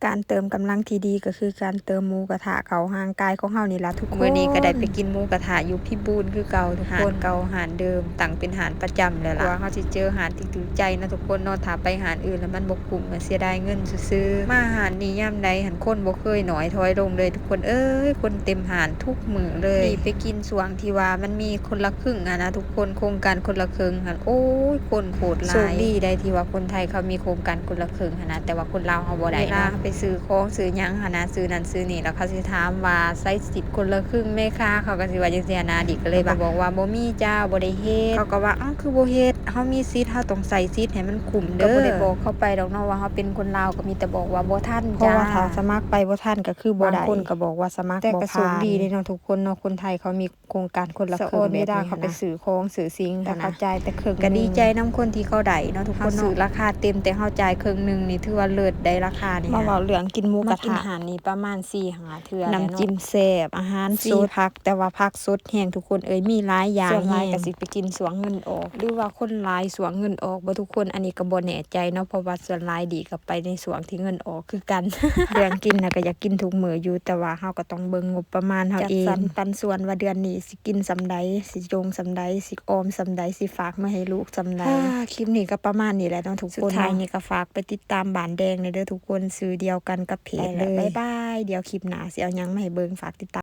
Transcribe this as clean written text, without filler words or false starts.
การเติมกำลังที่ดีก็คือการเติมหมูกระทะเข้าร่างกายของเฮานี่ล่ะทุกคนมื้อนี้ก็ได้ไปกินหมูกระทะอยู่พิบูลคือเก่าทุกคนเก่าหารเดิมตั้งเป็นหารประจำแล้วล่ะว่าเฮาสิเจอหารที่ถูกใจนะทุกคนเนาะถ้าไปหารอื่นแล้วมันบ่คุ้มก็เสียดายเงินซื่อๆมาหารนี้ยามใดหันคนบ่เคยน้อยถอยลงเลยทุกคนเอ้ยคนเต็มหารทุกมื้อเลยนี่ไปกินสวงที่ว่ามันมีคนละครึ่งนะทุกคนโครงการคนละครึ่งหั่นโอ้ยคนโคตรหลายโชคดีได้ที่ว่าคนไทยเขามีโครงการคนละครึ่งนะแต่ว่าคนลาวเฮาบ่ได้เนาะไปซื้อของซื้อหยังนะซื้อนั่นซื้อนี่แล้วเขาสิถามว่าใช้สิทธิ์คนละครึ่งไหมคะเขาก็สิว่าจังซี่นะดิก็เลยบอกว่าบ่มีจ้าบ่ได้เฮ็ดเขาก็ว่าอ้าวคือบ่เฮ็ดเฮามีสิทธิ์เฮาต้องใช้สิทธิ์ให้มันคุ้มเด้อก็บ่ได้บอกเขาไปดอกเนาะว่าเฮาเป็นคนลาวก็มีแต่บอกว่าบ่ทันจ้าเพราะว่าถ้าสมัครไปบ่ทันก็คือบ่ได้บางคนก็บอกว่าสมัครแต่บ่ก็โช ผ่า คน ดีเด้เนาะทุกคนเนาะคนไทยเขามีโครงการคนละครึ่งแบบนี้เขาไป นะ ซื้อของซื้อสิ่ง แต่เขาจ่ายแต่ครึ่ง ก็ดีใจนำคนที่เขาได้เนาะทุกคนเนาะซื้อราคาเต็มแต่เฮาจ่ายครึ่งนึงนี่ถือว่าเลิศได้ราคานี่มาเว้าเรื่องกินหมูกระทะมากินอาหารนี่ประมาณ4-5เทื่อน้ำจิ้มแซ่บอาหารสดผักแต่ว่าผักสดแห้งทุกคนเอ้ยมีหลายอย่าง ส่วนหลาย แฮ ก็ ง สิไปกินสวงเงินออก หรือว่าคนหลายสวงเงินออกบ่ทุกคนอันนี้ก็บ่แน่ใจเนาะเพราะว่าส่วนหลายดีก็ไปในสวงที่เงินออกคือกัน เรื่องกินน่ะก็อยากกินทุกมื้ออยู่แต่ว่าเฮาก็ต้องเบิ่งงบประมาณเฮาเองจัดสรรปันส่วนว่าเดือนนี้สิกินส่ำใดสิจงส่ำใดสิออมส่ำใดสิฝากมาให้ลูกส่ำใดคลิปนี้ก็ประมาณนี้แหละเนาะทุกคนสุดท้ายนี้ก็ฝากไปติดตามบ้านแดงเด้อทุกคนชื่อเดียวกันกับเพจเลยบ๊ายบายเดี๋ยวคลิปหน้าสิเอาหยังมาให้เบิ่งฝากติดตาม